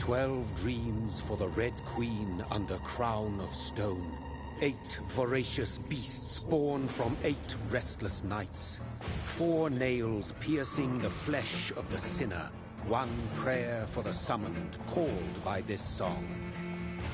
12 dreams for the Red Queen under crown of stone. 8 voracious beasts born from 8 restless nights. 4 nails piercing the flesh of the sinner. 1 prayer for the summoned, called by this song.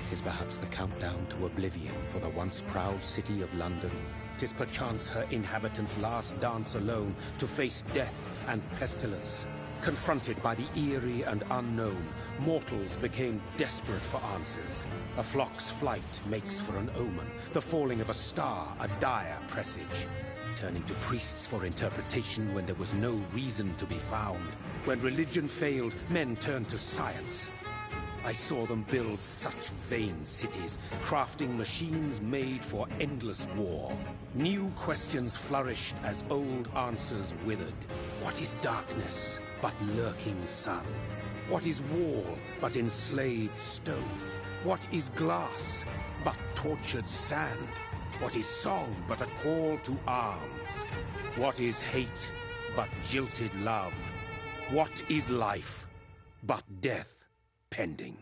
'Tis perhaps the countdown to oblivion for the once proud city of London. 'Tis perchance her inhabitants' last dance alone to face death and pestilence. Confronted by the eerie and unknown, mortals became desperate for answers. A flock's flight makes for an omen, the falling of a star a dire presage. Turning to priests for interpretation when there was no reason to be found. When religion failed, men turned to science. I saw them build such vain cities, crafting machines made for endless war. New questions flourished as old answers withered. What is darkness but lurking sun? What is wall but enslaved stone? What is glass but tortured sand? What is song but a call to arms? What is hate but jilted love? What is life but death pending?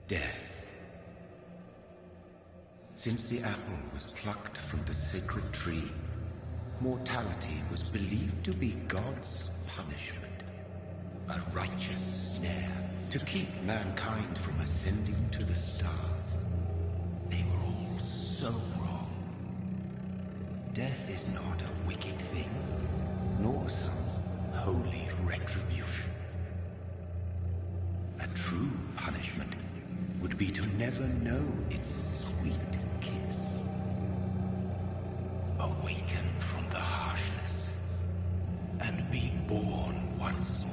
Death. Since the apple was plucked from the sacred tree, mortality was believed to be God's punishment. A righteous snare to keep mankind from ascending to the stars. They were all so wrong. Death is not a wicked thing, nor some holy retribution. A true punishment would be to never know its sweet kiss. Awaken from the harshness and be born once more.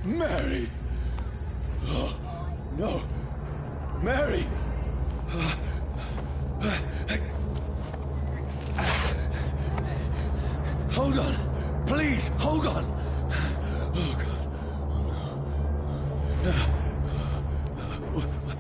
Mary! Oh, no! Mary! Hold on! Please, hold on! Oh, God. Oh, no.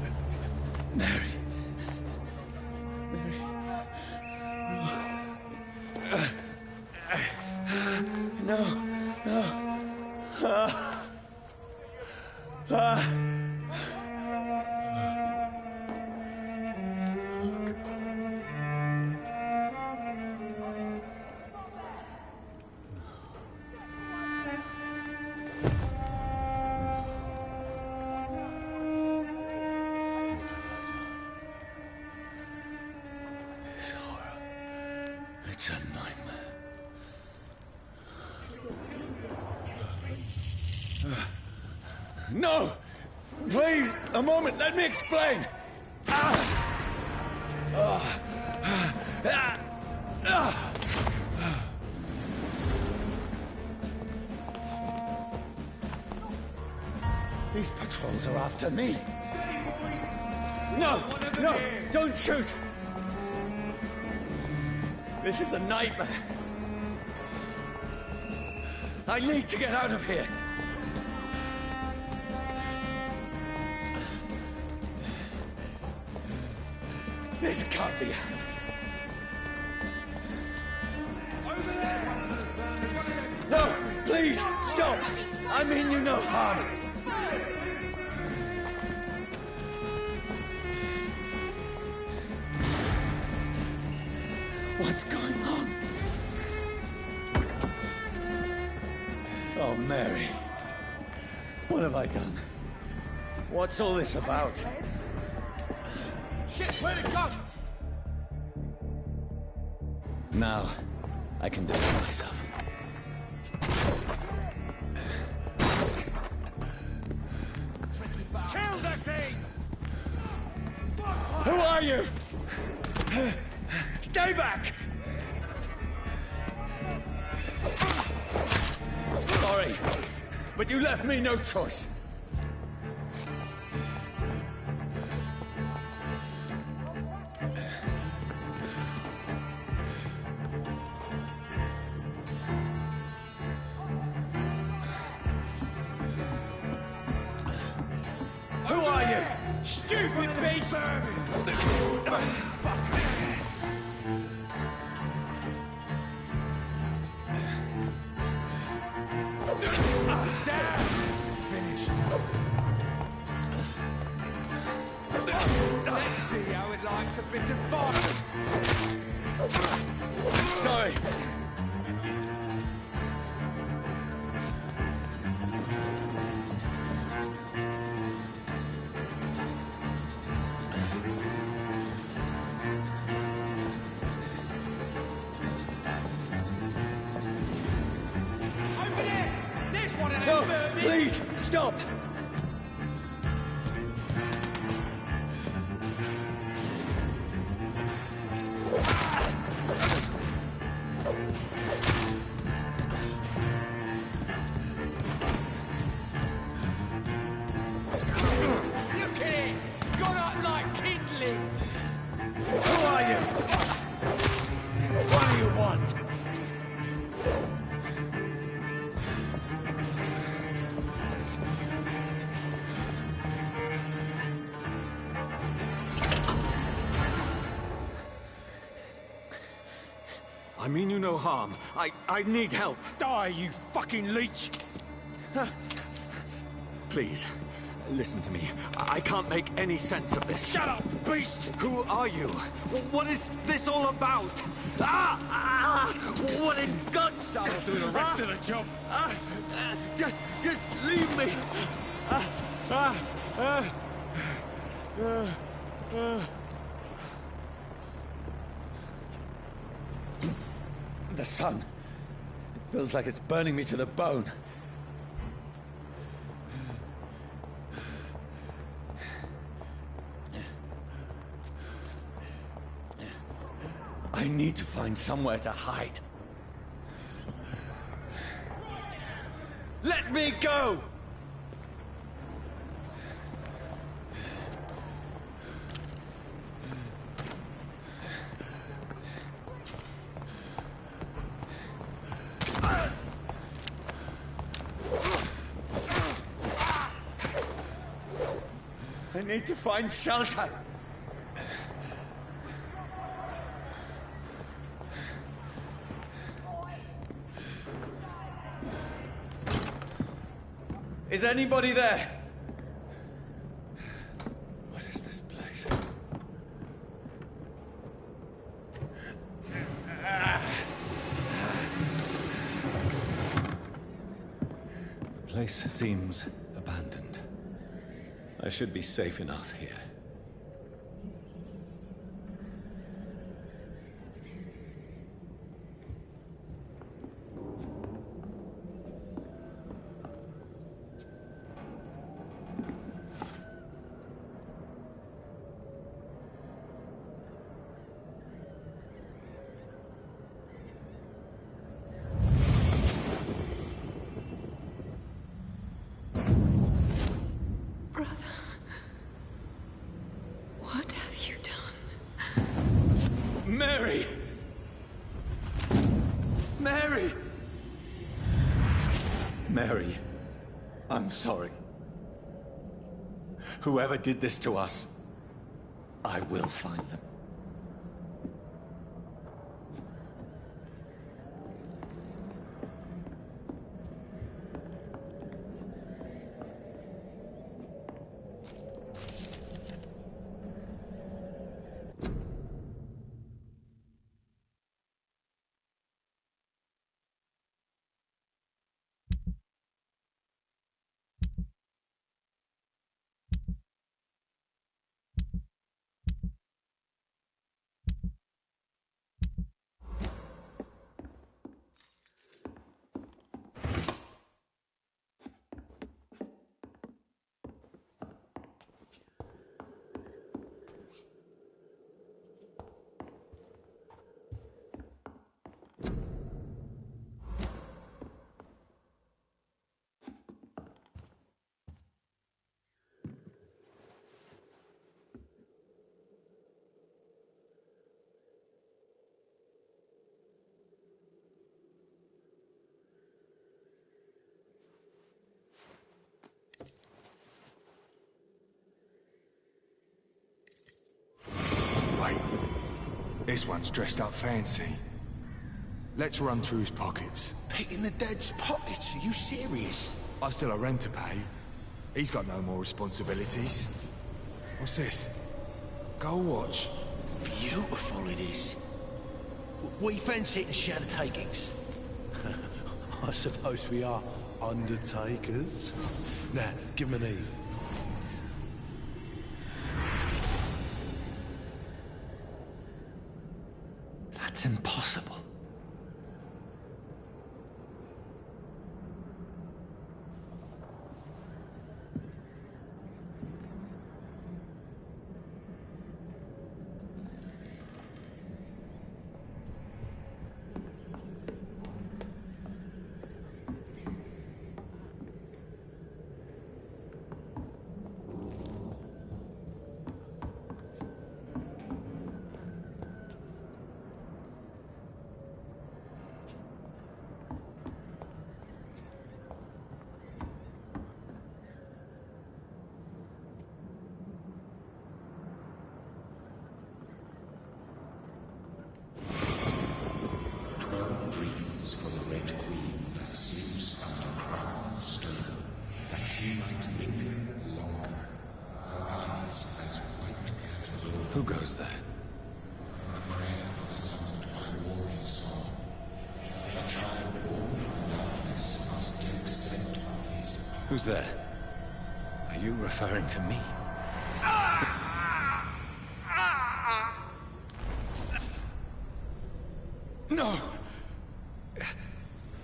No! Please, a moment, let me explain! These patrols are after me. Steady, boys. No! No! Don't shoot! This is a nightmare. I need to get out of here. This can't be happening. Over there! There's one of them. No! Please, stop! I mean you no harm. What's going on? Oh, Mary. What have I done? What's all this about? Shit, where'd it go? Now, I can defend myself. Kill that thing! Who are you? Stay back! Sorry, but you left me no choice. Who are you? Stupid beast! Fuck. He's dead. Finished. Let's see how it likes a bit of fun. Sorry. Over there! There's one of them No, vermin! please, stop! Look at it! Gone up like kindling! Who are you? What do you want? I mean you no harm. I need help. Die, you fucking leech! Please, listen to me. I can't make any sense of this. Shut up, beast! Who are you? What is this all about? What in God's name? I'll do the rest of the job. Just leave me. The sun. It feels like it's burning me to the bone. I need to find somewhere to hide. Let me go! I need to find shelter. Is anybody there? What is this place? The place seems abandoned. I should be safe enough here. Mary, I'm sorry. Whoever did this to us, I will find them. This one's dressed up fancy. Let's run through his pockets. Picking the dead's pockets? Are you serious? I've still a rent to pay. He's got no more responsibilities. What's this? Gold watch. Beautiful it is. We fancy it and share the takings. I suppose we are undertakers. Now, give him an Eve. That's impossible. Who goes there? Who's there? Are you referring to me? No!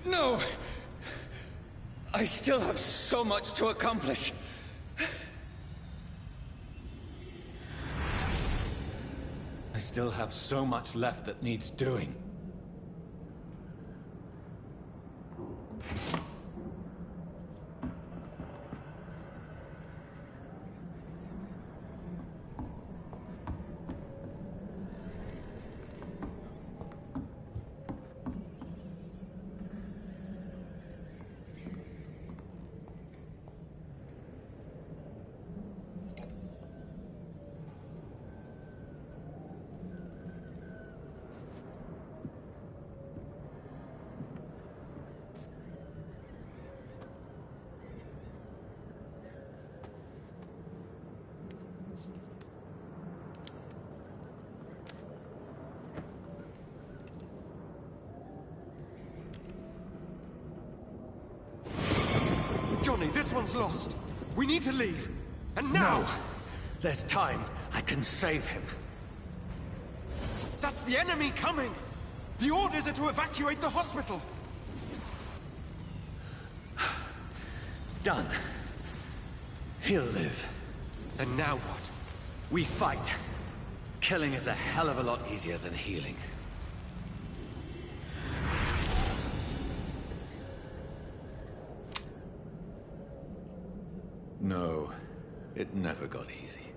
No! I still have so much to accomplish. I still have so much left that needs doing. Johnny, this one's lost. We need to leave. And now! No! There's time. I can save him. That's the enemy coming! The orders are to evacuate the hospital! Done. He'll live. And now what? We fight. Killing is a hell of a lot easier than healing. No, it never got easy.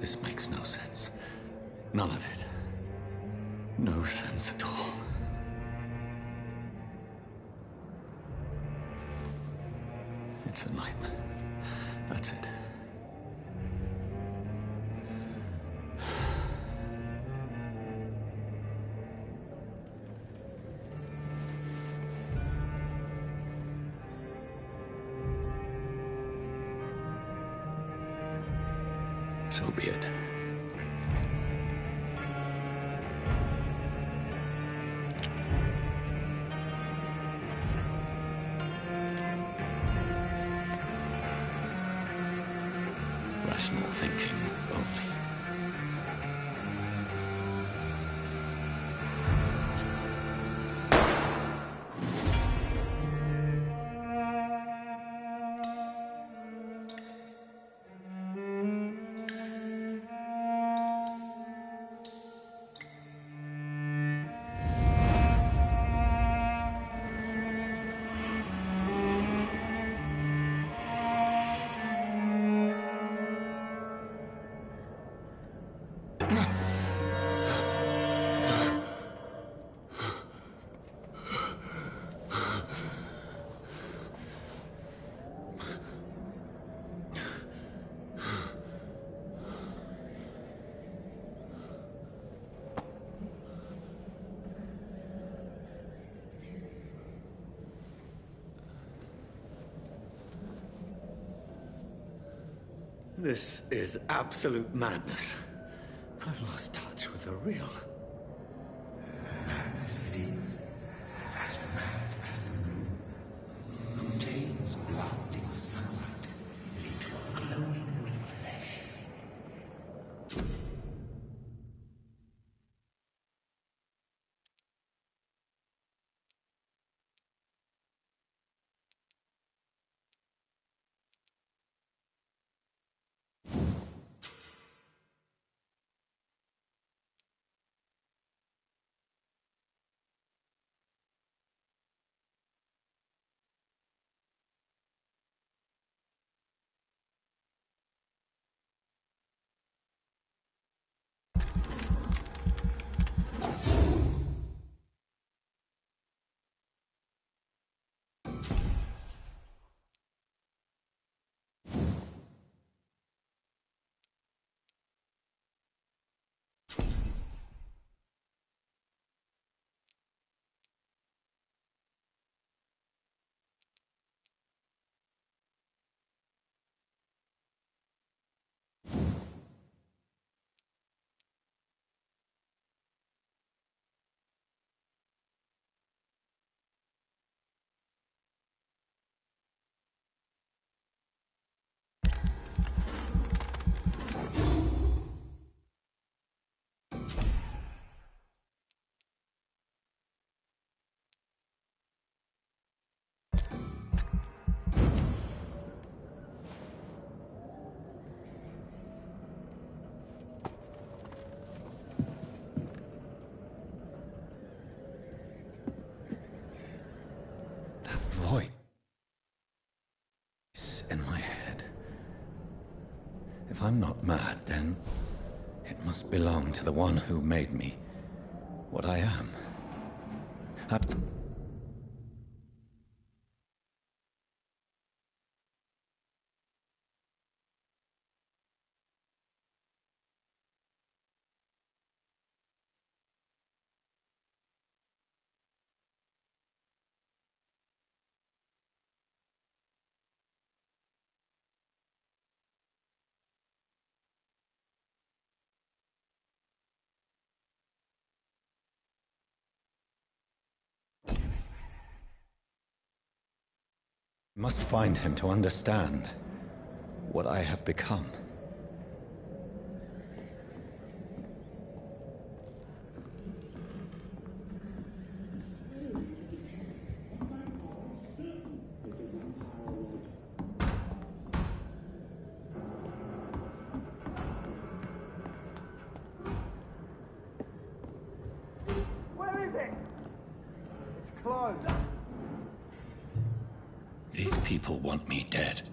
This makes no sense. None of it. No sense at all. It's a nightmare. That's it. So be it. Rational thinking only. This is absolute madness. I've lost touch with the real. Madness it is, as mad as the moon, contains blinding sunlight into a glowing reflection. In my head. If I'm not mad, then it must belong to the one who made me what I am. I must find him to understand what I have become. Where is it? It's closed. These people want me dead.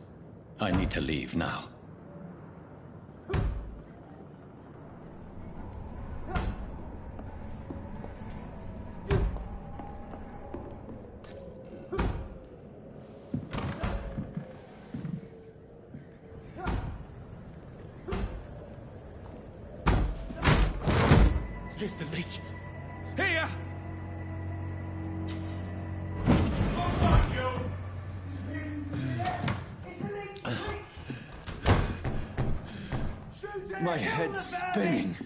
I need to leave now. Here's the leech. Here! My head's spinning.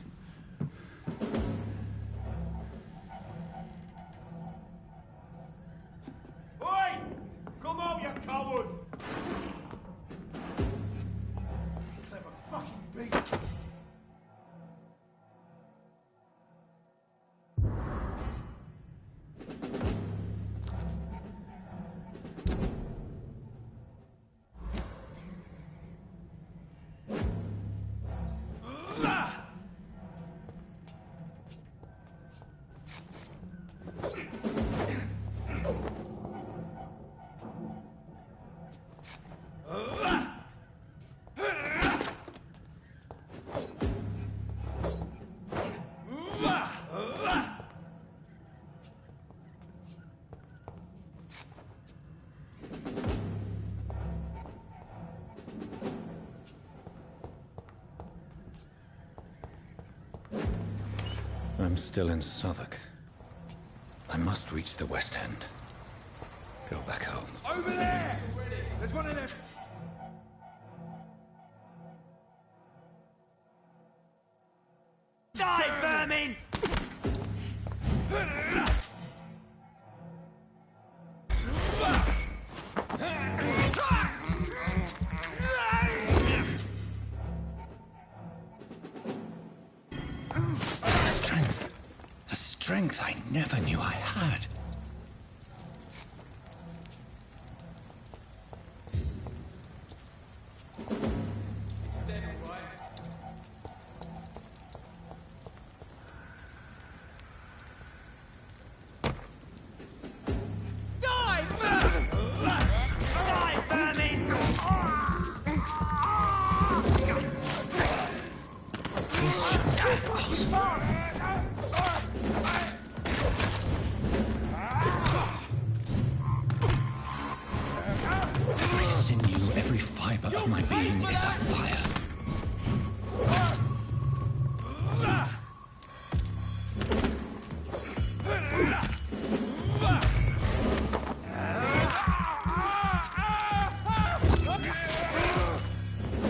Oi! Come on, you coward! Clever fucking beast. I'm still in Southwark. I must reach the West End. Go back home. Over there! There's one of them. Die, vermin! A strength I never knew I had. Every fiber of my being is afire.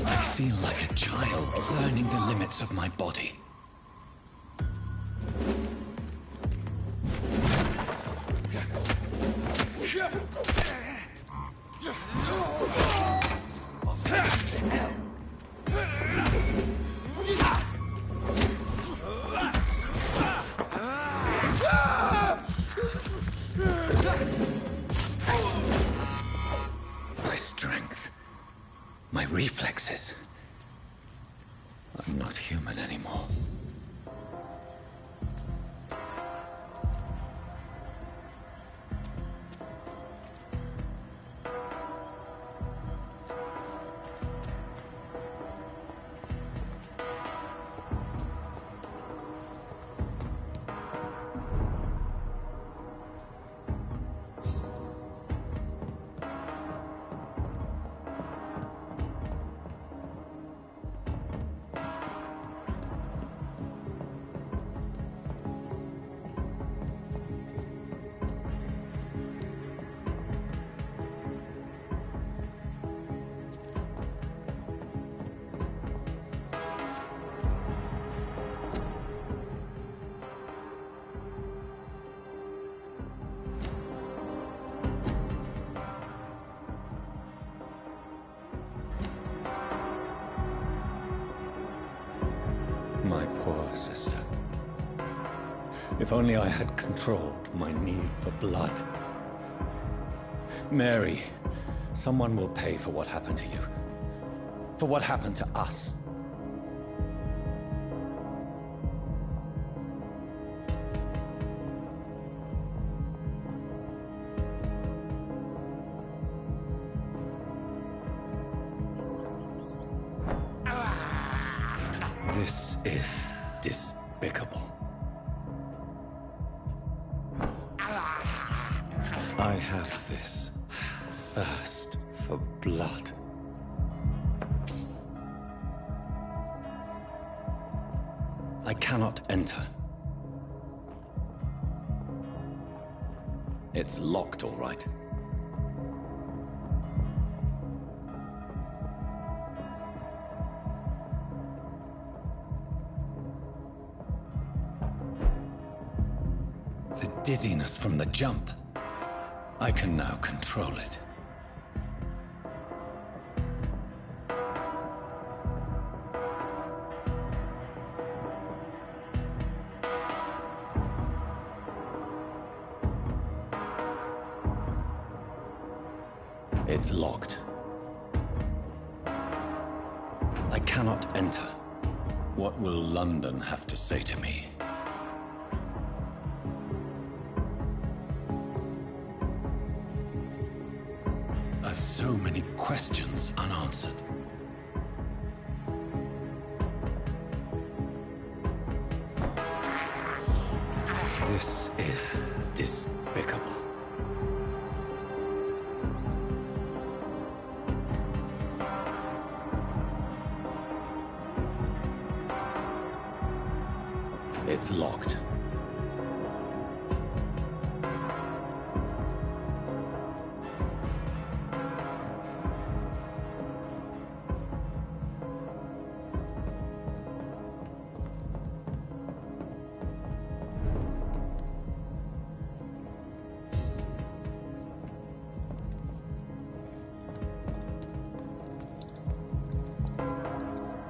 I feel like a child learning the limits of my body. My strength, my reflexes. I'm not human anymore. My poor sister. If only I had controlled my need for blood. Mary, someone will pay for what happened to you. For what happened to us. This is despicable. I have this thirst for blood. I cannot enter It's locked, all right. The dizziness from the jump. I can now control it. It's locked. I cannot enter. What will London have to say to me? I've so many questions unanswered. This is despicable. It's locked.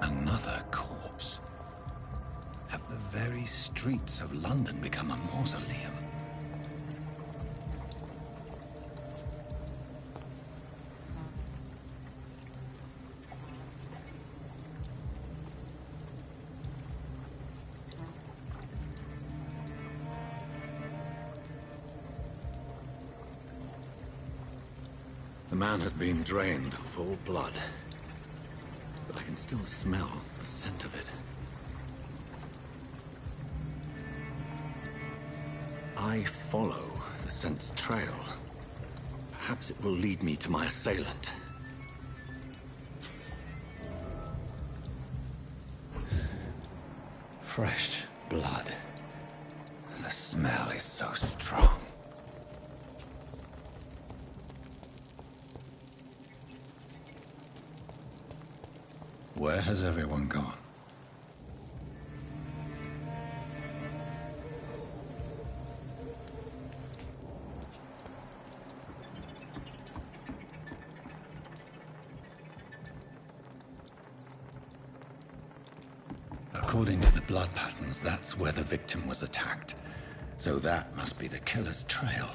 Another corpse. Have the very streets of London become a mausoleum? The man has been drained of all blood, but I can still smell the scent of it. I follow the scent's trail. Perhaps it will lead me to my assailant. Fresh blood. The smell is so strong. Where has everyone gone? According to the blood patterns, that's where the victim was attacked. So that must be the killer's trail.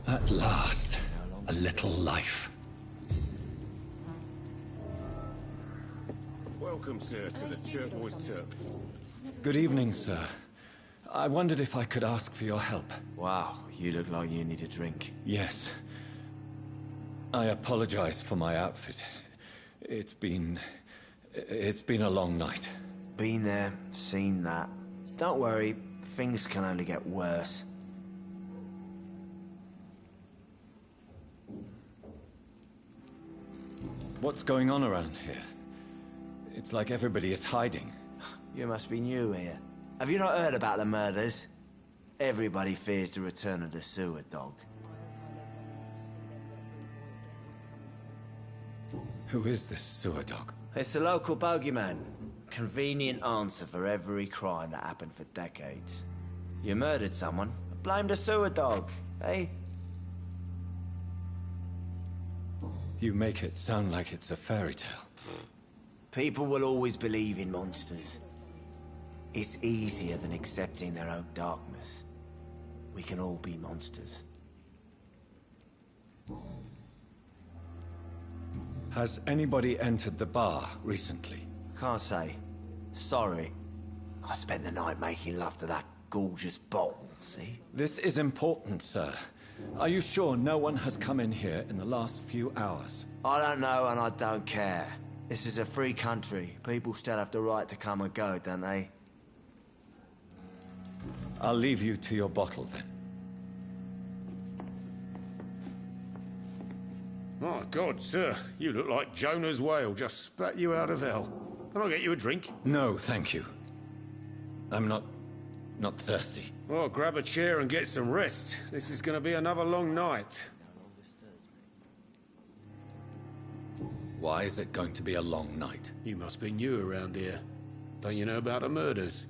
At last, a little life. Welcome, sir, to the Turquoise Turk. Good evening, sir. I wondered if I could ask for your help. Wow, you look like you need a drink. Yes. I apologize for my outfit. It's been a long night. Been there, seen that. Don't worry, things can only get worse. What's going on around here? It's like everybody is hiding. You must be new here. Have you not heard about the murders? Everybody fears the return of the sewer dog. Who is this sewer dog? It's the local bogeyman. Convenient answer for every crime that happened for decades. You murdered someone, blame the sewer dog, eh? You make it sound like it's a fairy tale. People will always believe in monsters. It's easier than accepting their own darkness. We can all be monsters. Has anybody entered the bar recently? Can't say. Sorry. I spent the night making love to that gorgeous bottle, see? This is important, sir. Are you sure no one has come in here in the last few hours? I don't know and I don't care. This is a free country. People still have the right to come and go, don't they? I'll leave you to your bottle then. My God, sir, you look like Jonah's whale just spat you out of hell. Can I get you a drink? No, thank you. I'm not thirsty. Well, grab a chair and get some rest. This is going to be another long night. Why is it going to be a long night? You must be new around here. Don't you know about the murders?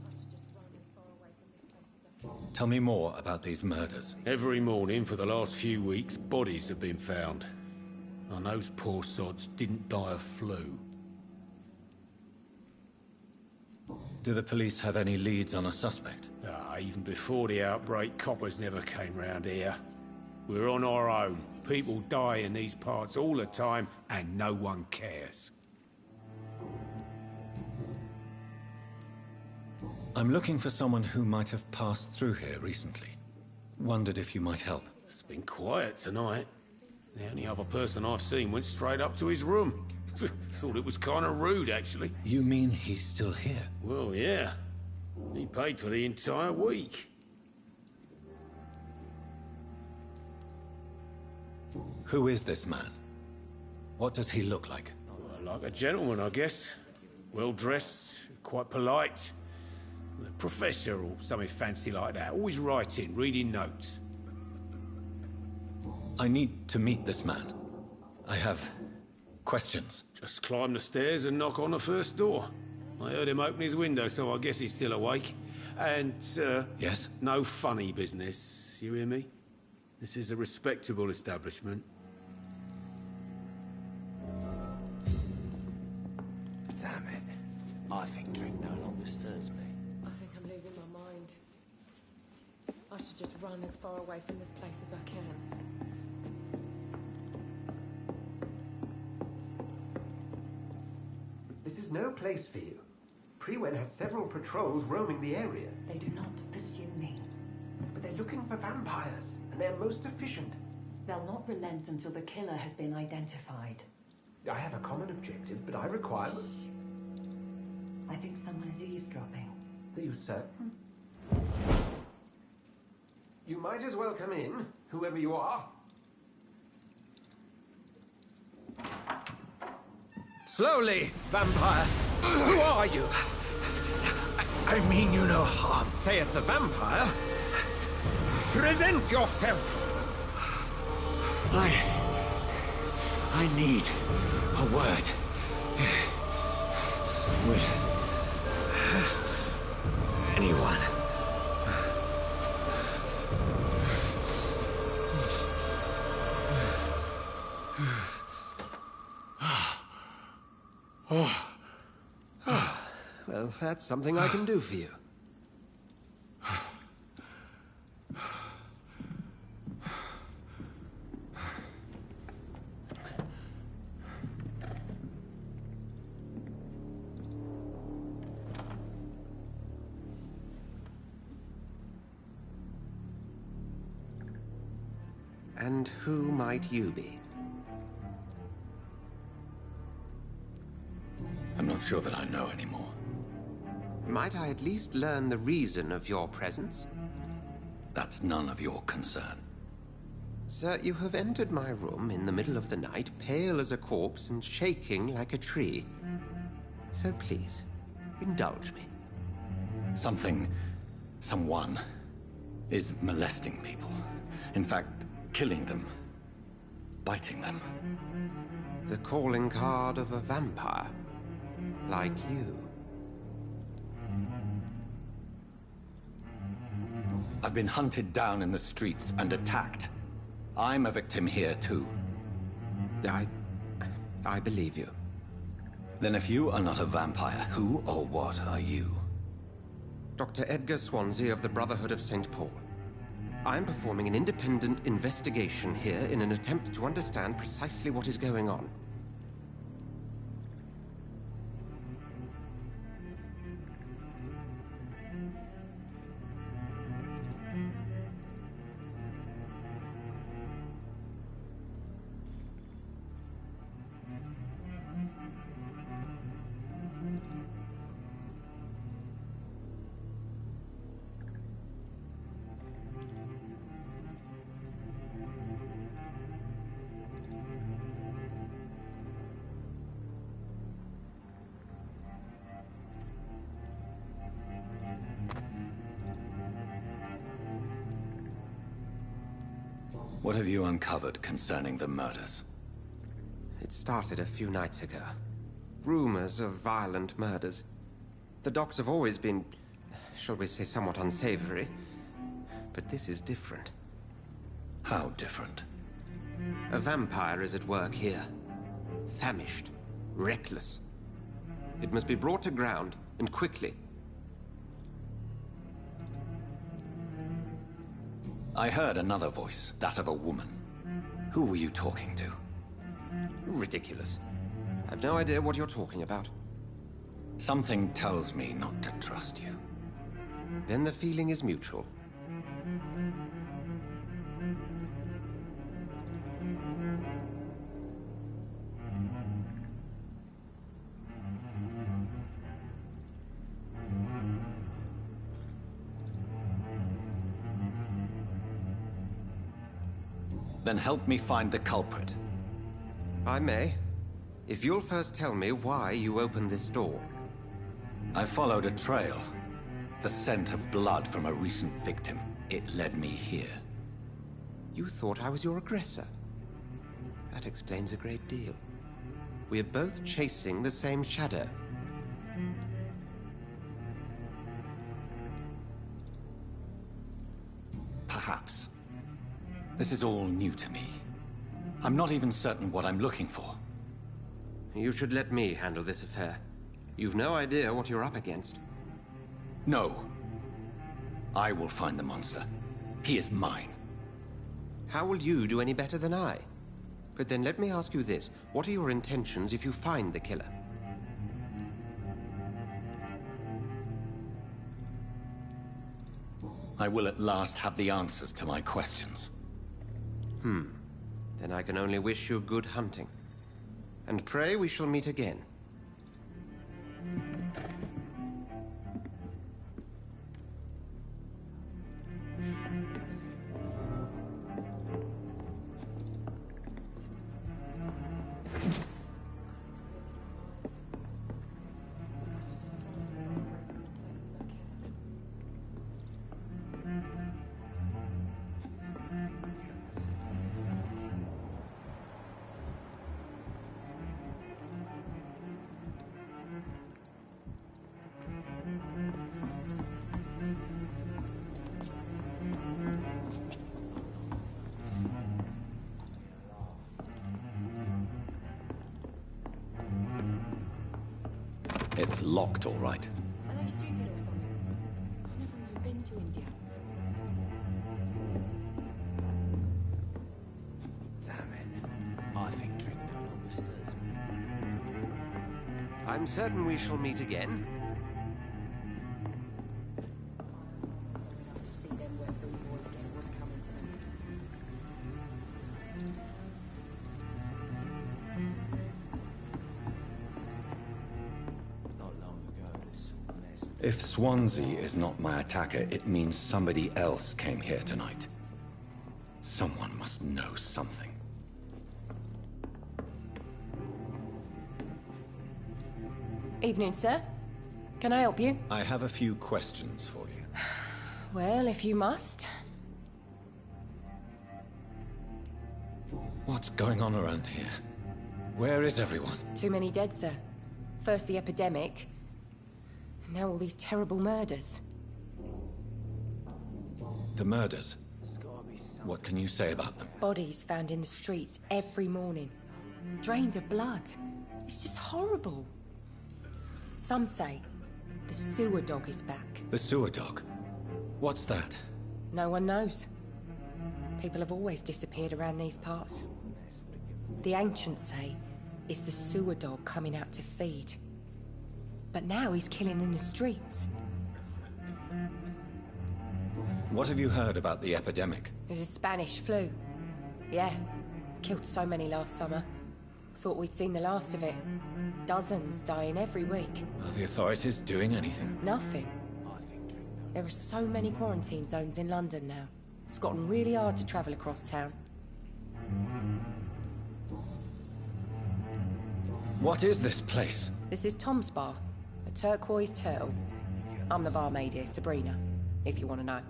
Tell me more about these murders. Every morning for the last few weeks, bodies have been found. And those poor sods didn't die of flu. Do the police have any leads on a suspect? Even before the outbreak, coppers never came round here. We're on our own. People die in these parts all the time, and no one cares. I'm looking for someone who might have passed through here recently. Wondered if you might help. It's been quiet tonight. The only other person I've seen went straight up to his room. Thought it was kind of rude, actually. You mean he's still here? Well, yeah. He paid for the entire week. Who is this man? What does he look like? Well, like a gentleman, I guess. Well-dressed, quite polite. A professor or something fancy like that. Always writing, reading notes. I need to meet this man. I have questions. Just climb the stairs and knock on the first door. I heard him open his window, so I guess he's still awake. And, Yes? no funny business, you hear me? This is a respectable establishment. Damn it. I think drink no longer stirs me. I think I'm losing my mind. I should just run as far away from this place as I can. This is no place for you. Prewen has several patrols roaming the area. They do not pursue me. But they're looking for vampires, and they're most efficient. They'll not relent until the killer has been identified. I have a common objective, but I require... I think someone is eavesdropping. Are you certain? You might as well come in, whoever you are. Slowly, vampire. Who are you? I mean you no harm, saith the vampire. Present yourself. I need a word with anyone. Well, that's something I can do for you. And who might you be? I'm not sure that I know anymore. Might I at least learn the reason of your presence? That's none of your concern. Sir, you have entered my room in the middle of the night, pale as a corpse and shaking like a tree. So please, indulge me. Someone is molesting people. In fact, killing them. Biting them. The calling card of a vampire. Like you. I've been hunted down in the streets and attacked. I'm a victim here, too. I believe you. Then if you are not a vampire, who or what are you? Dr. Edgar Swansea of the Brotherhood of St. Paul. I'm performing an independent investigation here in an attempt to understand precisely what is going on. What have you uncovered concerning the murders? It started a few nights ago. Rumors of violent murders. The docks have always been, shall we say, somewhat unsavory. But this is different. How different? A vampire is at work here. Famished. Reckless. It must be brought to ground, and quickly. I heard another voice, that of a woman. Who were you talking to? Ridiculous. I've no idea what you're talking about. Something tells me not to trust you. Then the feeling is mutual. Then help me find the culprit. I may. If you'll first tell me why you opened this door. I followed a trail. The scent of blood from a recent victim. It led me here. You thought I was your aggressor. That explains a great deal. We're both chasing the same shadow. Perhaps. This is all new to me. I'm not even certain what I'm looking for. You should let me handle this affair. You've no idea what you're up against. No. I will find the monster. He is mine. How will you do any better than I? But then let me ask you this. What are your intentions if you find the killer? I will at last have the answers to my questions. Then I can only wish you good hunting. And pray we shall meet again. It's locked, all right. Are they stupid or something? I've never even been to India. Damn it. I think drink no longer stirs me. I'm certain we shall meet again. To see them where boys get what's coming to them. If Swansea is not my attacker, it means somebody else came here tonight. Someone must know something. Evening, sir. Can I help you? I have a few questions for you. Well, if you must. What's going on around here? Where is everyone? Too many dead, sir. First the epidemic, and now all these terrible murders. The murders? What can you say about them? Bodies found in the streets every morning. Drained of blood. It's just horrible. Some say the sewer dog is back. The sewer dog? What's that? No one knows. People have always disappeared around these parts. The ancients say it's the sewer dog coming out to feed. But now he's killing in the streets. What have you heard about the epidemic? There's a Spanish flu. Yeah, killed so many last summer. Thought we'd seen the last of it. Dozens dying every week. Are the authorities doing anything? Nothing. There are so many quarantine zones in London now. It's gotten really hard to travel across town. What is this place? This is Tom's bar, a turquoise turtle. I'm the barmaid here, Sabrina, if you want to know.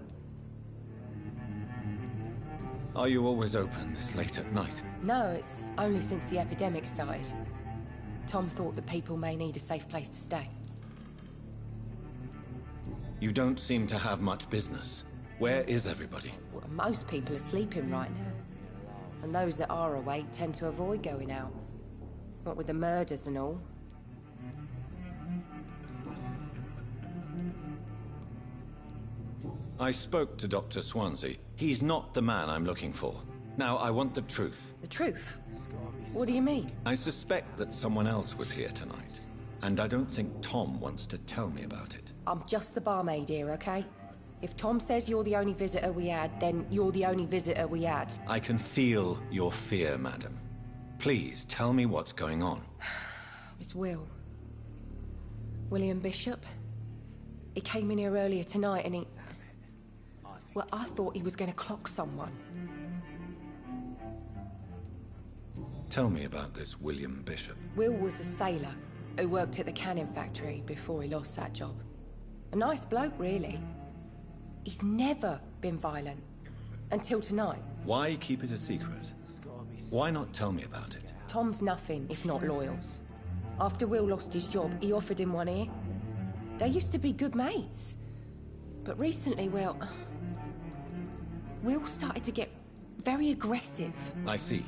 Are you always open this late at night? No, it's only since the epidemic started. Tom thought that people may need a safe place to stay. You don't seem to have much business. Where is everybody? Well, most people are sleeping right now. And those that are awake tend to avoid going out. What with the murders and all. I spoke to Dr. Swansea. He's not the man I'm looking for. Now, I want the truth. The truth? What do you mean? I suspect that someone else was here tonight. And I don't think Tom wants to tell me about it. I'm just the barmaid here, okay? If Tom says you're the only visitor we had, then you're the only visitor we had. I can feel your fear, madam. Please, tell me what's going on. It's Will. William Bishop. He came in here earlier tonight and he... Well, I thought he was going to clock someone. Tell me about this William Bishop. Will was a sailor who worked at the cannon factory before he lost that job. A nice bloke, really. He's never been violent. Until tonight. Why keep it a secret? Why not tell me about it? Tom's nothing if not loyal. After Will lost his job, he offered him one ear. They used to be good mates. But recently, well... Will started to get very aggressive. I see.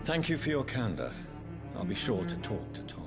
Thank you for your candor. I'll be sure to talk to Tom.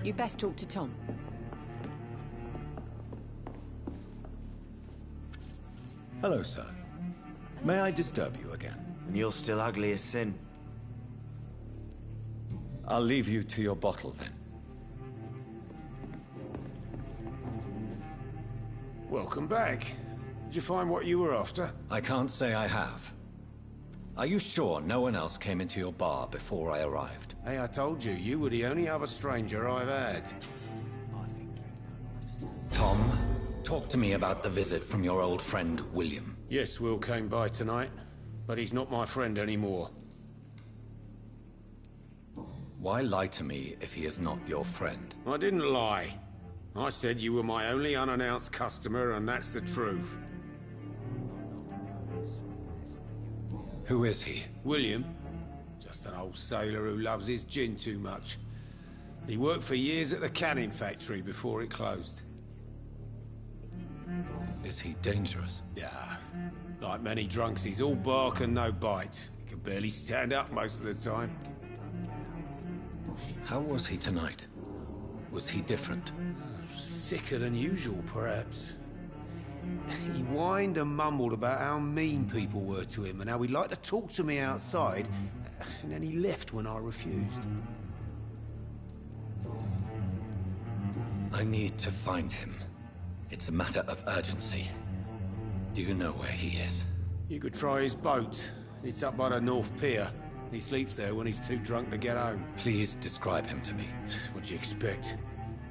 You best talk to Tom. Hello, sir. May I disturb you again? And you're still ugly as sin. I'll leave you to your bottle, then. Welcome back. Did you find what you were after? I can't say I have. Are you sure no one else came into your bar before I arrived? Hey, I told you, you were the only other stranger I've had. Tom, talk to me about the visit from your old friend, William. Yes, Will came by tonight, but he's not my friend anymore. Why lie to me if he is not your friend? I didn't lie. I said you were my only unannounced customer, and that's the truth. Who is he? William. Just an old sailor who loves his gin too much. He worked for years at the cannon factory before it closed. Is he dangerous? Yeah. Like many drunks, he's all bark and no bite. He can barely stand up most of the time. How was he tonight? Was he different? Sicker than usual, perhaps. He whined and mumbled about how mean people were to him and how he'd like to talk to me outside, and then he left when I refused. I need to find him. It's a matter of urgency. Do you know where he is? You could try his boat. It's up by the North Pier. He sleeps there when he's too drunk to get home. Please describe him to me. What do you expect?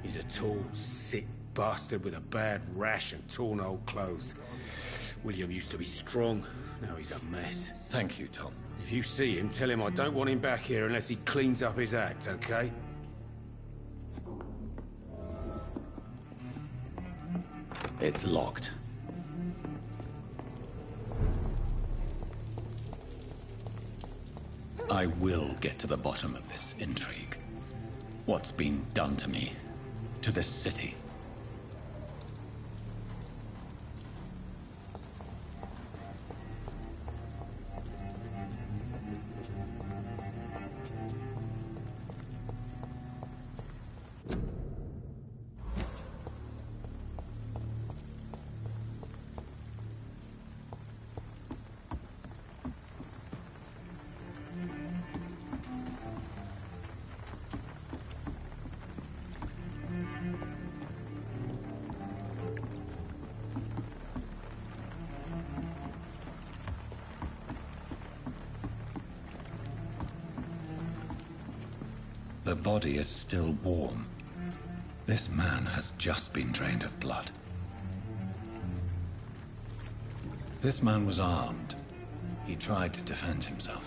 He's a tall, sick bastard with a bad rash and torn old clothes. William used to be strong. Now he's a mess. Thank you, Tom. If you see him, tell him I don't want him back here unless he cleans up his act, okay? It's locked. I will get to the bottom of this intrigue. What's been done to me, to this city. The body is still warm. This man has just been drained of blood. This man was armed. He tried to defend himself.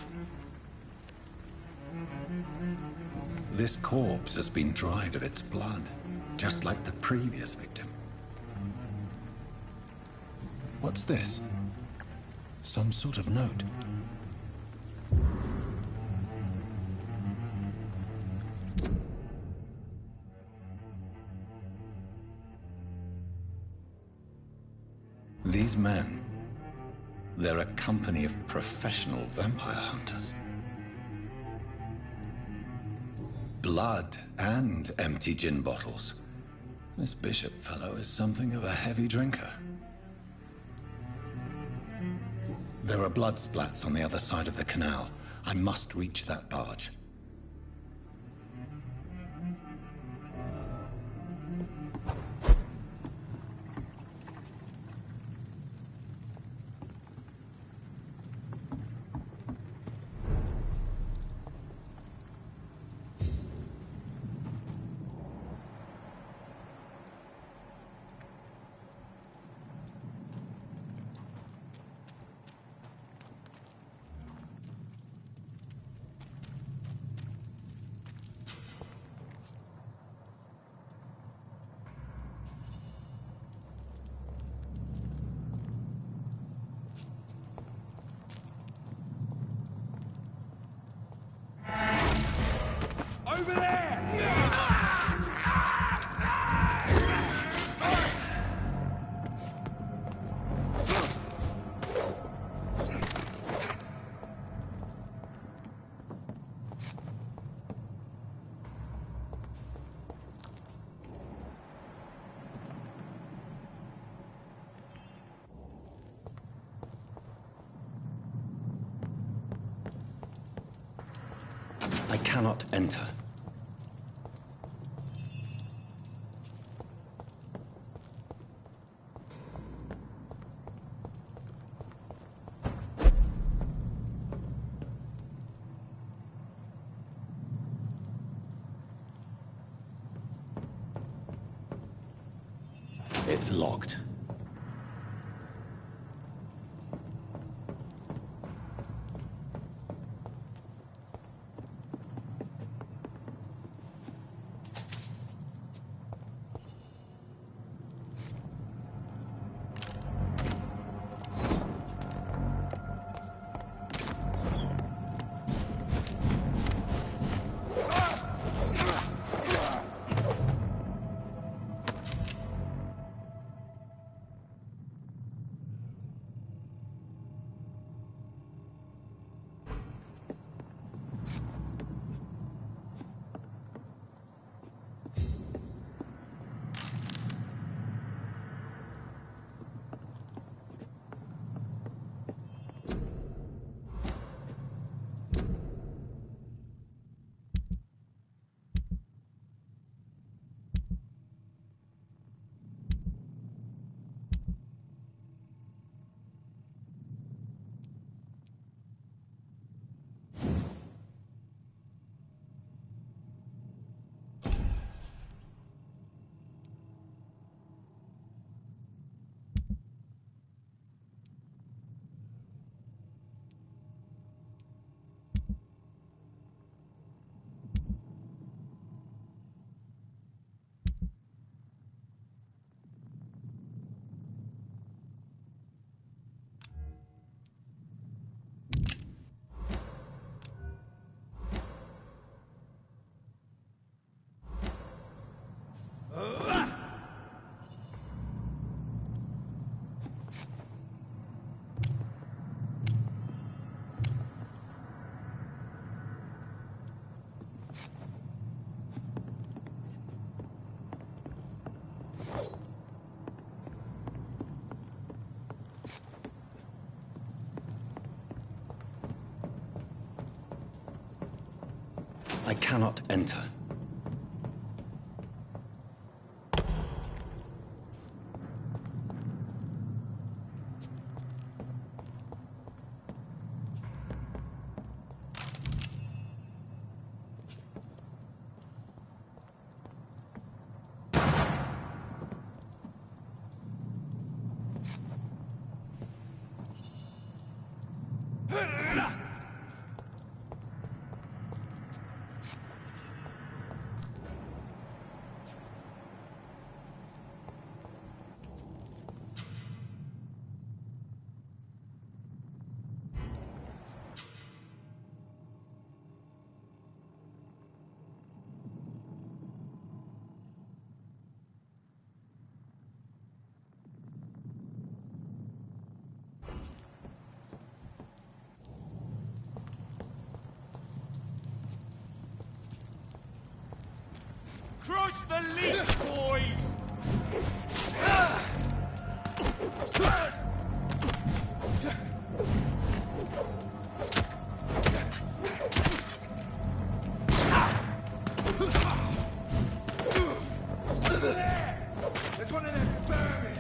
This corpse has been dried of its blood, just like the previous victim. What's this? Some sort of note. These men, they're a company of professional vampire hunters. Blood and empty gin bottles. This bishop fellow is something of a heavy drinker. There are blood splats on the other side of the canal. I must reach that barge. Over there! I cannot enter. It's locked. I cannot enter. Crush the leech, boys! There's one of them vermin!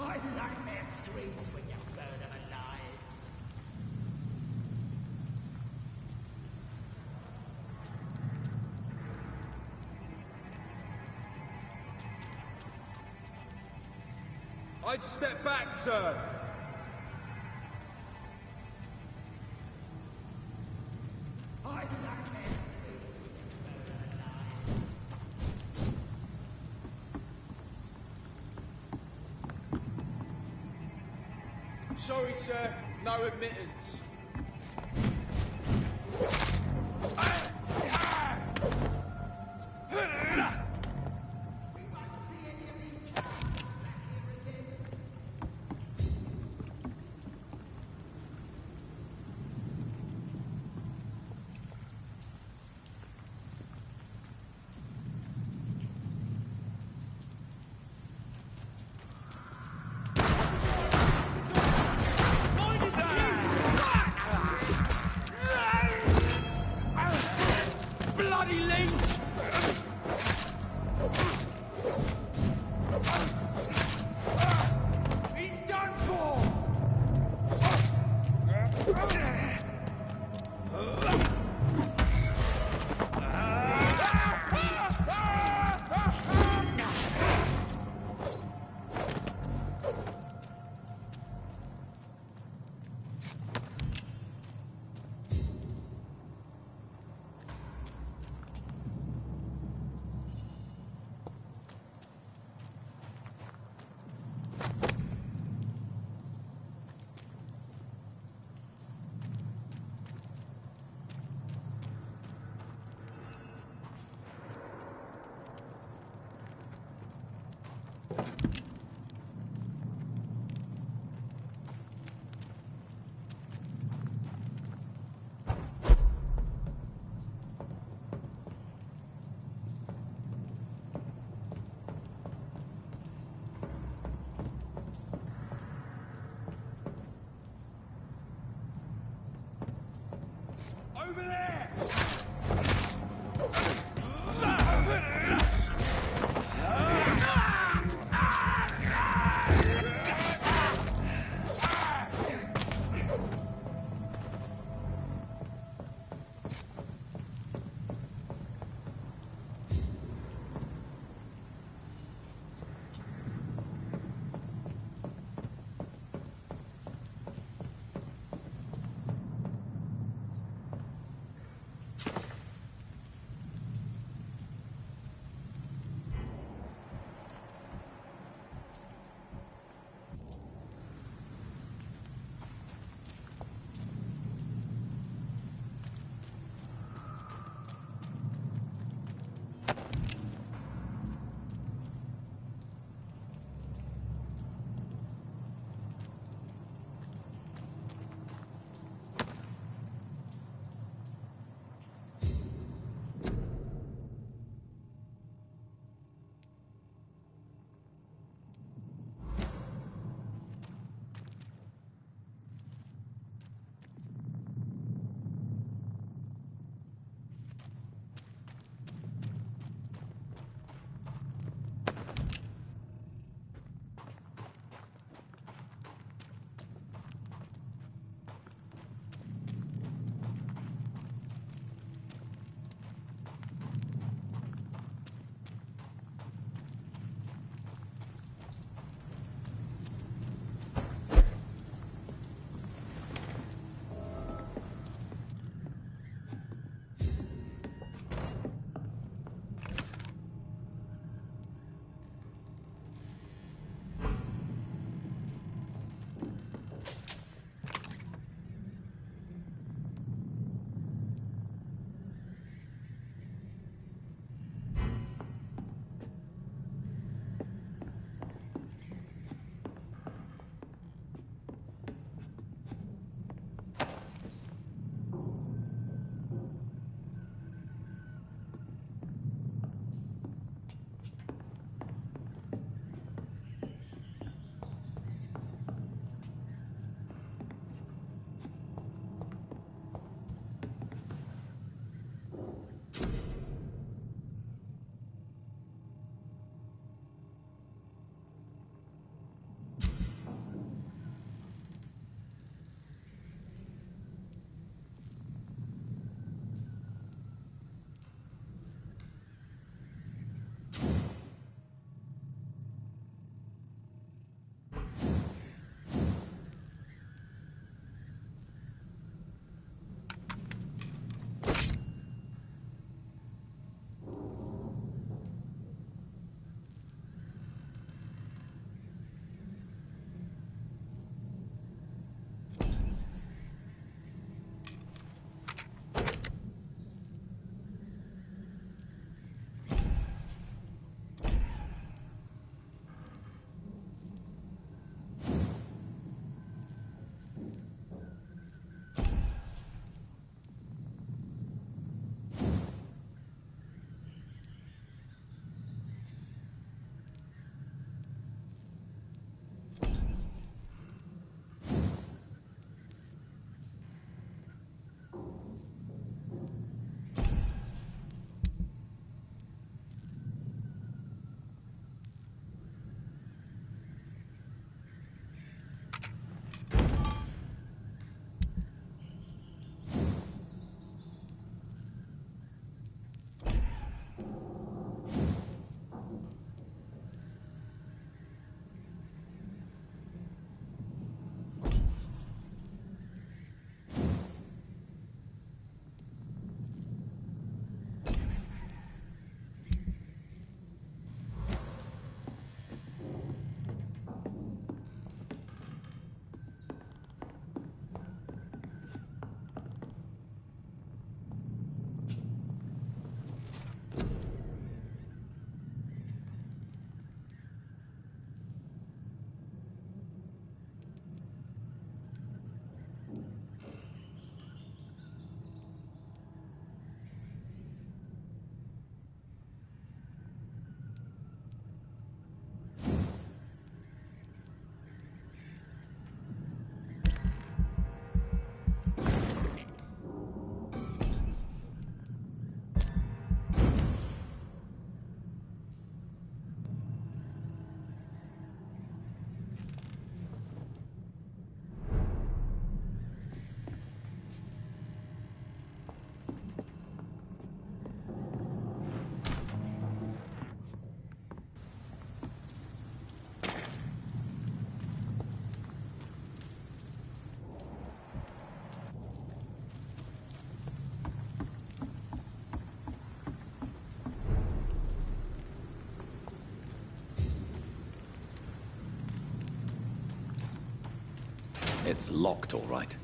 I nightmare screams when you burn them alive. I'd step back, sir. I nightmare screams when you burn them alive. Sorry, sir. No admittance. Bloody leech! He's done for! Over there! It's locked, all right.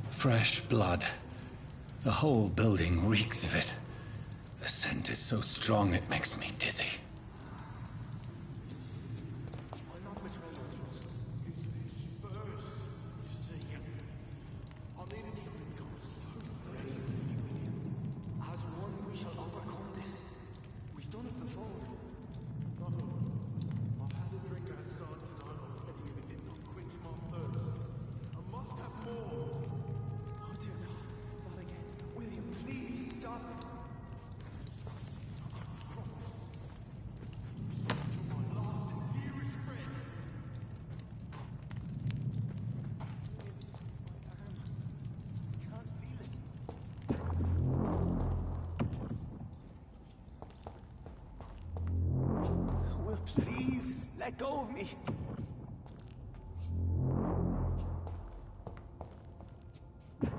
Fresh blood. The whole building reeks of it. The scent is so strong it makes me dizzy. Please, let go of me. Oh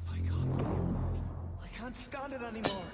my God, I can't stand it anymore.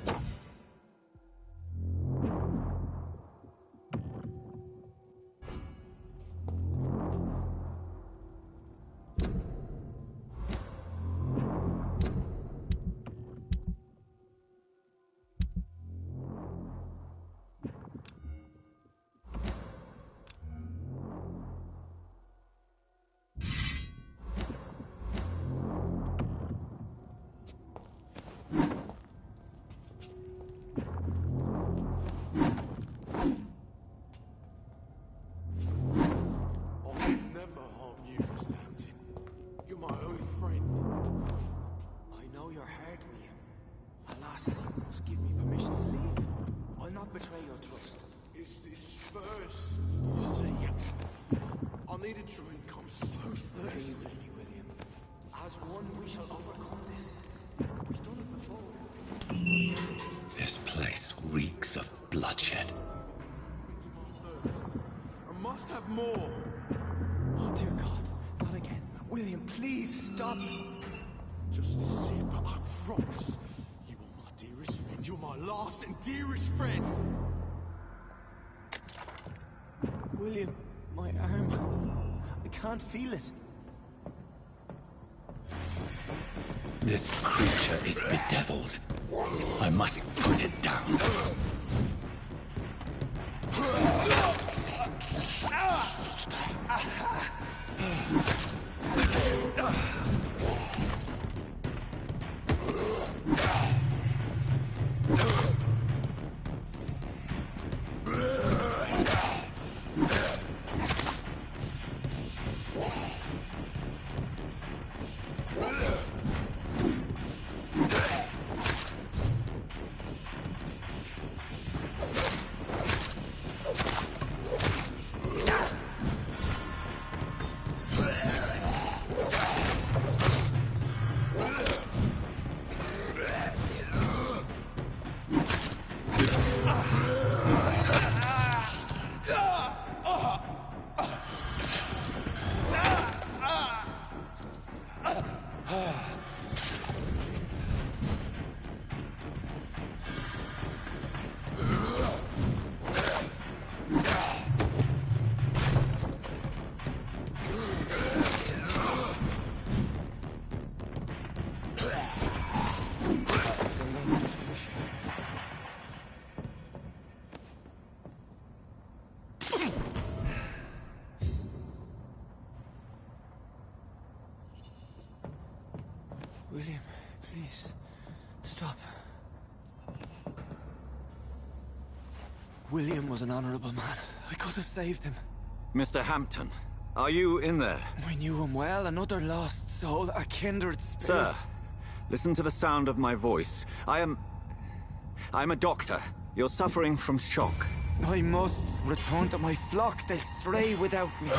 This place reeks of bloodshed. I must have more. Oh dear God, not again. William, please stop. Just a sip, I promise. You are my dearest friend. You're my last and dearest friend. William, my arm. I can't feel it. This creature is bedeviled. I must put it down. William, please, stop. William was an honorable man. I could have saved him. Mr. Hampton, are you in there? I knew him well, another lost soul, a kindred spirit. Sir, listen to the sound of my voice. I'm a doctor. You're suffering from shock. I must return to my flock. They'll stray without me.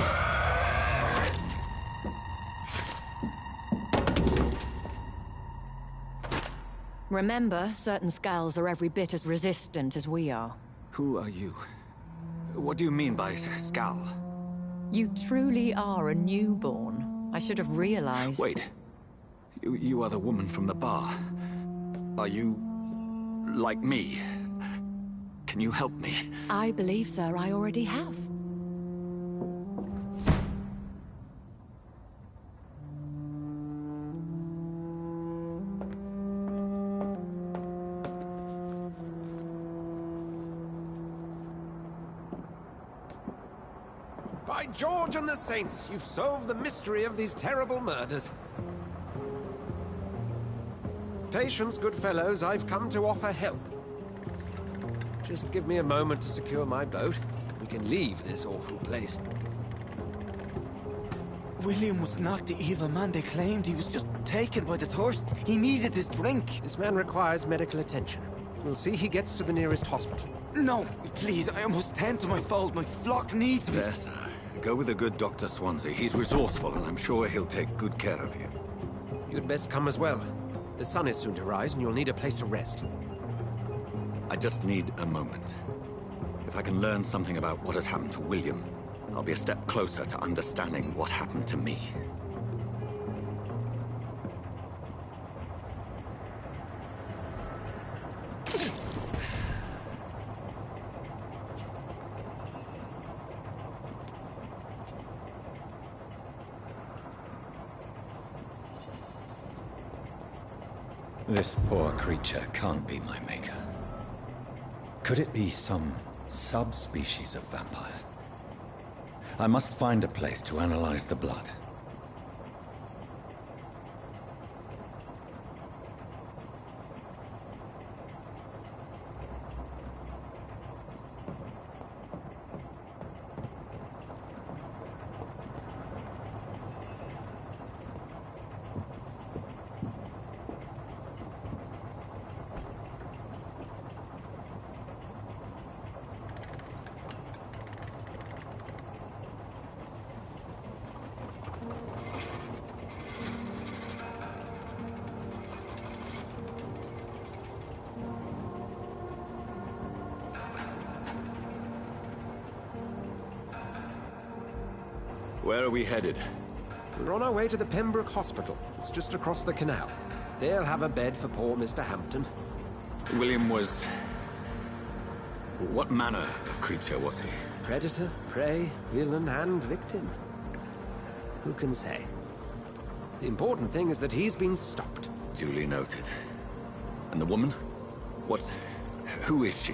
Remember, certain skulls are every bit as resistant as we are. Who are you? What do you mean by skull? You truly are a newborn. I should have realized. Wait. You are the woman from the bar. Are you like me? Can you help me? I believe, sir, I already have. By George and the Saints, you've solved the mystery of these terrible murders. Patience, good fellows, I've come to offer help. Just give me a moment to secure my boat. We can leave this awful place. William was not the evil man they claimed. He was just taken by the thirst. He needed his drink. This man requires medical attention. We'll see he gets to the nearest hospital. No, please, I must tend to my fold. My flock needs me. Yes, go with the good Dr. Swansea. He's resourceful, and I'm sure he'll take good care of you. You'd best come as well. The sun is soon to rise, and you'll need a place to rest. I just need a moment. If I can learn something about what has happened to William, I'll be a step closer to understanding what happened to me. This poor creature can't be my maker. Could it be some subspecies of vampire? I must find a place to analyze the blood. Where are we headed? We're on our way to the Pembroke Hospital. It's just across the canal. They'll have a bed for poor Mr. Hampton. William was... What manner of creature was he? Predator, prey, villain, and victim. Who can say? The important thing is that he's been stopped. Duly noted. And the woman? What... Who is she?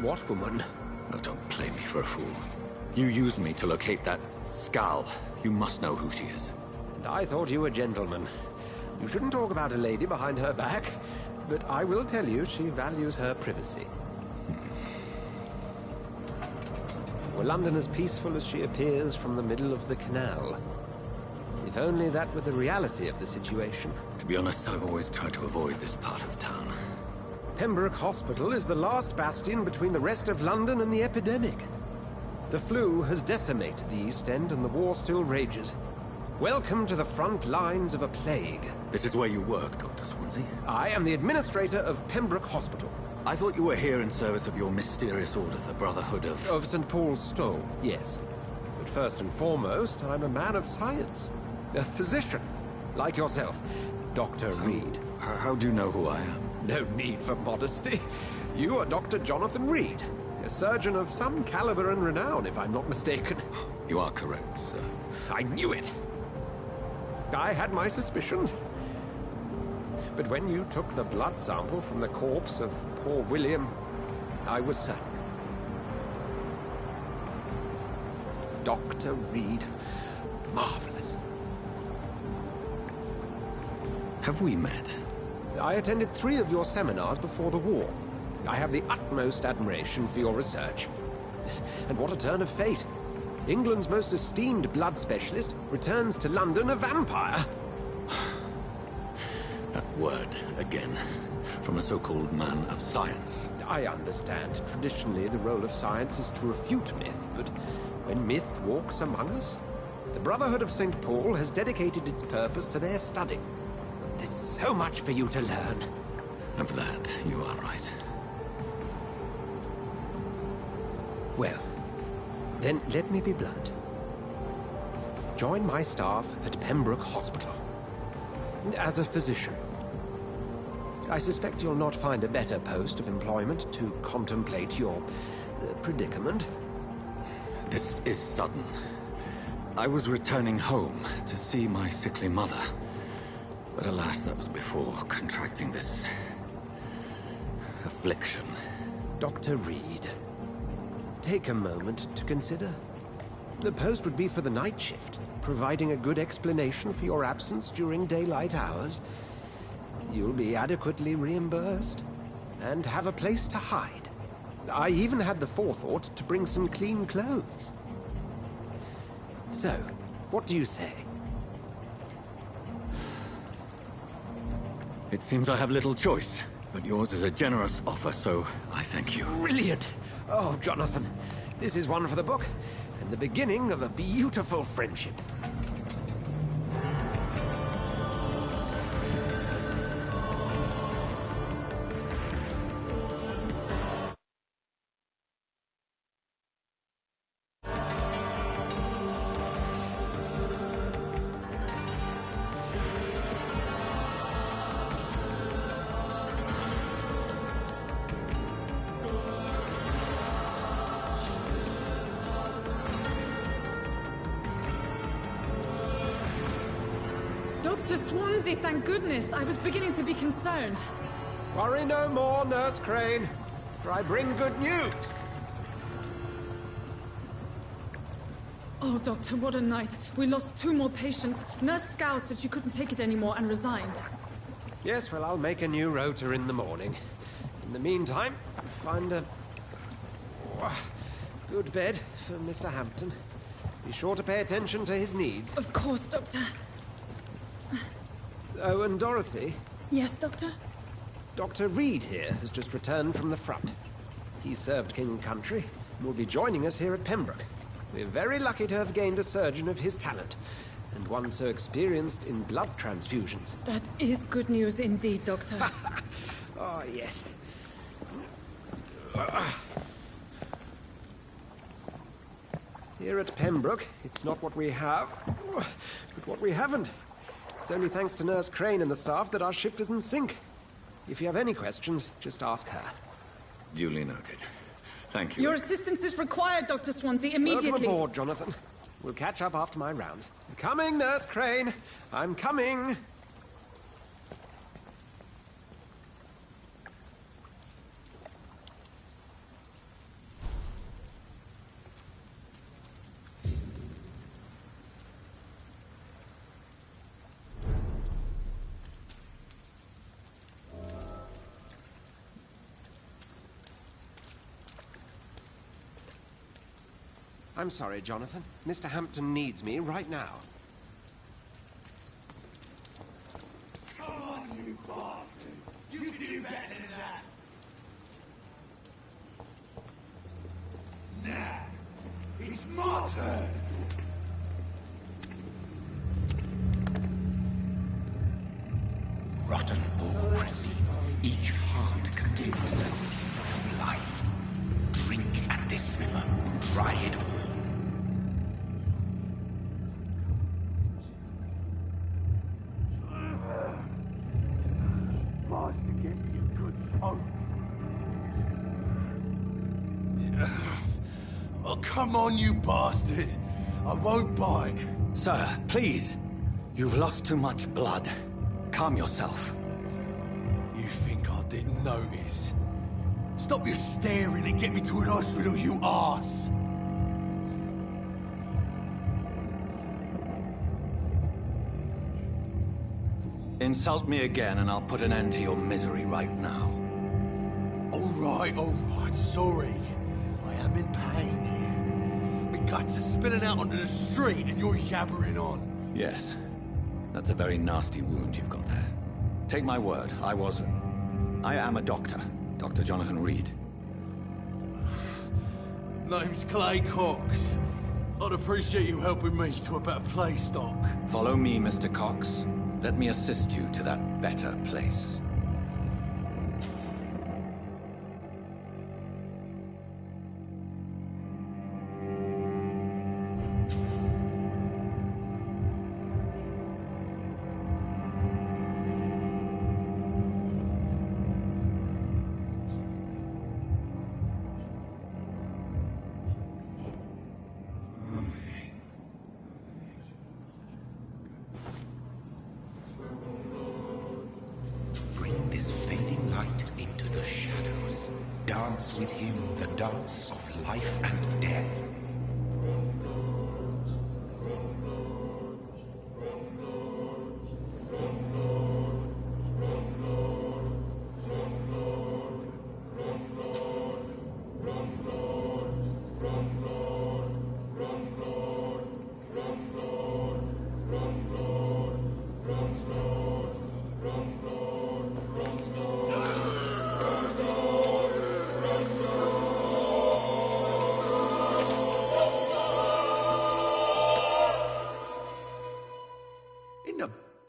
What woman? Oh, don't play me for a fool. You used me to locate that skull. You must know who she is. And I thought you a gentleman. You shouldn't talk about a lady behind her back, but I will tell you she values her privacy. Were London as peaceful as she appears from the middle of the canal? If only that were the reality of the situation. To be honest, I've always tried to avoid this part of town. Pembroke Hospital is the last bastion between the rest of London and the epidemic. The flu has decimated the East End and the war still rages. Welcome to the front lines of a plague. This is where you work, Dr. Swansea? I am the administrator of Pembroke Hospital. I thought you were here in service of your mysterious order, the Brotherhood of... Of St. Paul's Stole, yes. But first and foremost, I'm a man of science. A physician, like yourself, Dr. Reed. How do you know who I am? No need for modesty. You are Dr. Jonathan Reed. A surgeon of some caliber and renown, if I'm not mistaken. You are correct, sir. I knew it. I had my suspicions. But when you took the blood sample from the corpse of poor William, I was certain. Dr. Reed. Marvelous. Have we met? I attended 3 of your seminars before the war. I have the utmost admiration for your research. And what a turn of fate. England's most esteemed blood specialist returns to London a vampire. That word, again, from a so-called man of science. I understand. Traditionally, the role of science is to refute myth, but when myth walks among us, the Brotherhood of St. Paul has dedicated its purpose to their study. There's so much for you to learn. Of that, you are right. Well, then let me be blunt. Join my staff at Pembroke Hospital. As a physician. I suspect you'll not find a better post of employment to contemplate your predicament. This is sudden. I was returning home to see my sickly mother. But alas, that was before contracting this... affliction. Dr. Reed, take a moment to consider. The post would be for the night shift, providing a good explanation for your absence during daylight hours. You'll be adequately reimbursed, and have a place to hide. I even had the forethought to bring some clean clothes. So, what do you say? It seems I have little choice, but yours is a generous offer, so I thank you. Brilliant! Oh, Jonathan, this is one for the book, and the beginning of a beautiful friendship. Dr. Swansea, thank goodness. I was beginning to be concerned. Worry no more, Nurse Crane, for I bring good news. Oh, Doctor, what a night. We lost 2 more patients. Nurse Scow said she couldn't take it anymore and resigned. Yes, well, I'll make a new rota in the morning. In the meantime, find a good bed for Mr. Hampton. Be sure to pay attention to his needs. Of course, Doctor. Oh, and Dorothy? Yes, Doctor? Dr. Reed here has just returned from the front. He served King and Country and will be joining us here at Pembroke. We're very lucky to have gained a surgeon of his talent, and one so experienced in blood transfusions. That is good news indeed, Doctor. Oh, yes. Here at Pembroke, it's not what we have, but what we haven't. It's only thanks to Nurse Crane and the staff that our ship is in sync. If you have any questions, just ask her. Duly noted. Thank you. Your assistance is required, Dr. Swansea, immediately. Welcome aboard, Jonathan. We'll catch up after my rounds. I'm coming, Nurse Crane. I'm coming. I'm sorry, Jonathan. Mr. Hampton needs me right now. Come on, you bastard! You can do better than that! Nah, it's my turn! Rotten bureaucracy. Each heart contains the seed of life. Drink at this river. Try it all. Oh, come on, you bastard! I won't bite. Sir, please. You've lost too much blood. Calm yourself. You think I didn't notice? Stop your staring and get me to an hospital, you arse! Insult me again and I'll put an end to your misery right now. All right, sorry. I am in pain here. My guts are spilling out onto the street and you're yabbering on. Yes. That's a very nasty wound you've got there. Take my word, I am a doctor. Dr. Jonathan Reed. Name's Clay Cox. I'd appreciate you helping me to a better place, Doc. Follow me, Mr. Cox. Let me assist you to that better place. Bring this fading light into the shadows. Dance with him the dance of life and death.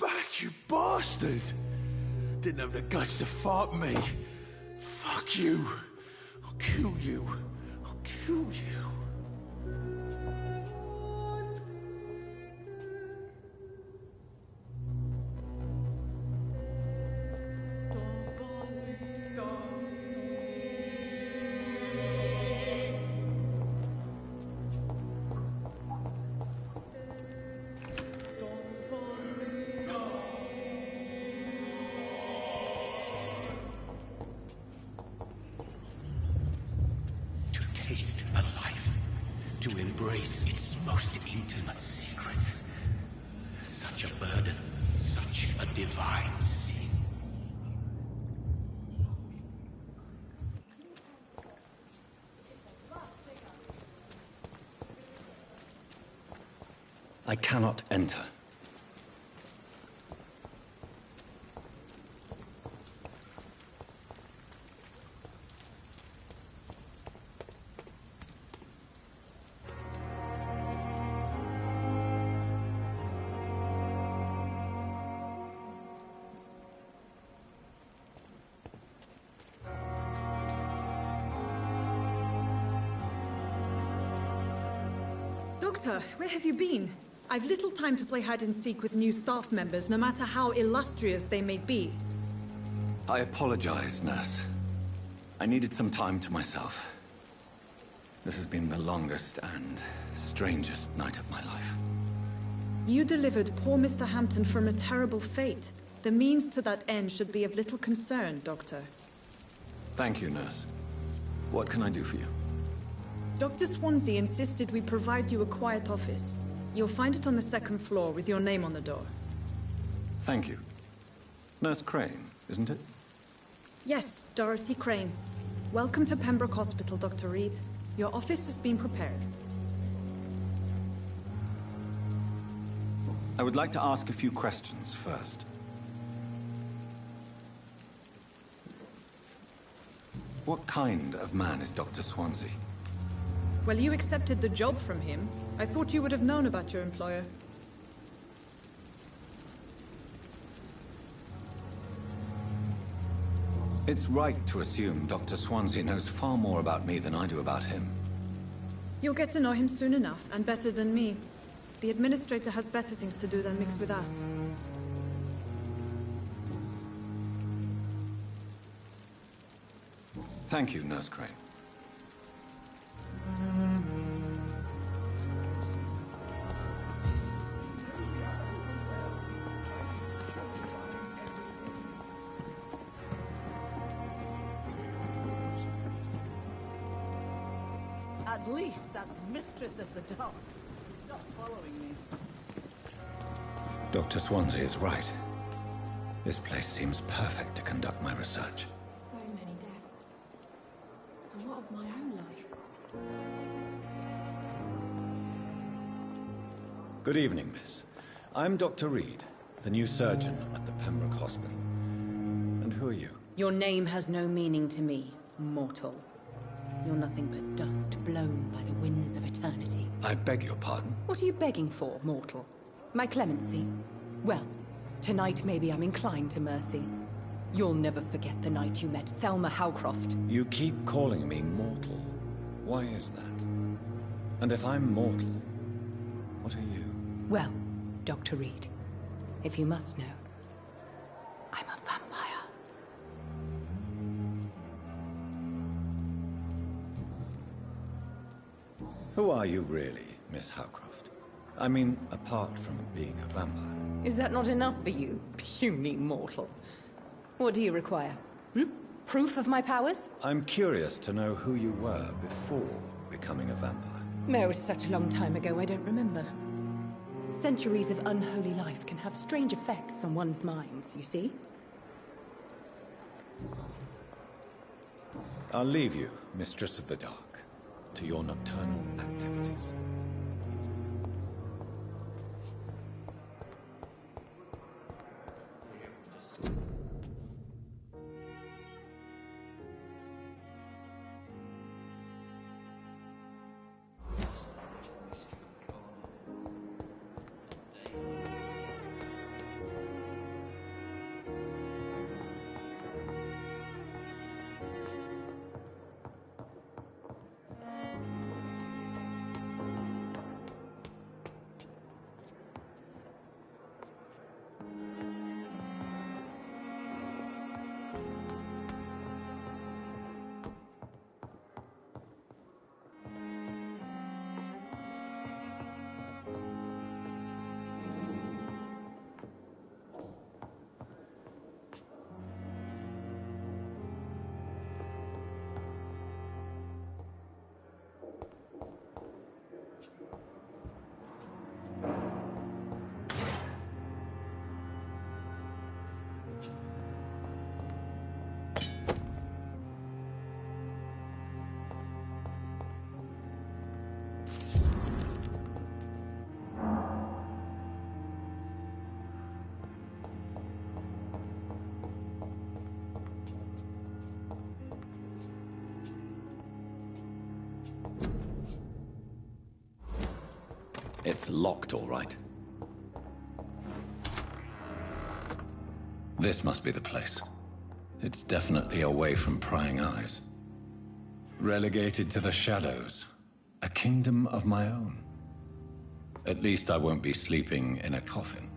back, you bastard! Didn't have the guts to fight me. Fuck you. I'll kill you. I'll kill you. Taste a life, to embrace its most intimate secrets. Such a burden, such a divine sin. I cannot enter. Doctor, where have you been? I've little time to play hide-and-seek with new staff members, no matter how illustrious they may be. I apologize, nurse. I needed some time to myself. This has been the longest and strangest night of my life. You delivered poor Mr. Hampton from a terrible fate. The means to that end should be of little concern, Doctor. Thank you, nurse. What can I do for you? Dr. Swansea insisted we provide you a quiet office. You'll find it on the second floor with your name on the door. Thank you. Nurse Crane, isn't it? Yes, Dorothy Crane. Welcome to Pembroke Hospital, Dr. Reed. Your office has been prepared. I would like to ask a few questions first. What kind of man is Dr. Swansea? Well, you accepted the job from him. I thought you would have known about your employer. It's right to assume Dr. Swansea knows far more about me than I do about him. You'll get to know him soon enough, and better than me. The administrator has better things to do than mix with us. Thank you, Nurse Crane. At least that mistress of the dark is not following me. Dr. Swansea is right. This place seems perfect to conduct my research. So many deaths. And what of my own life? Good evening, miss. I'm Dr. Reed, the new surgeon at the Pembroke Hospital. And who are you? Your name has no meaning to me, mortal. You're nothing but dust blown by the winds of eternity. I beg your pardon? What are you begging for, mortal? My clemency? Well, tonight maybe I'm inclined to mercy. You'll never forget the night you met Thelma Howcroft. You keep calling me mortal. Why is that? And if I'm mortal, what are you? Well, Dr. Reed, if you must know, I'm a vampire. Who are you really, Miss Howcroft? I mean, apart from being a vampire. Is that not enough for you, puny mortal? What do you require? Proof of my powers? I'm curious to know who you were before becoming a vampire. No, it was such a long time ago, I don't remember. Centuries of unholy life can have strange effects on one's minds, you see? I'll leave you, Mistress of the Dark, to your nocturnal activities. It's locked, all right. This must be the place. It's definitely away from prying eyes. Relegated to the shadows. A kingdom of my own. At least I won't be sleeping in a coffin.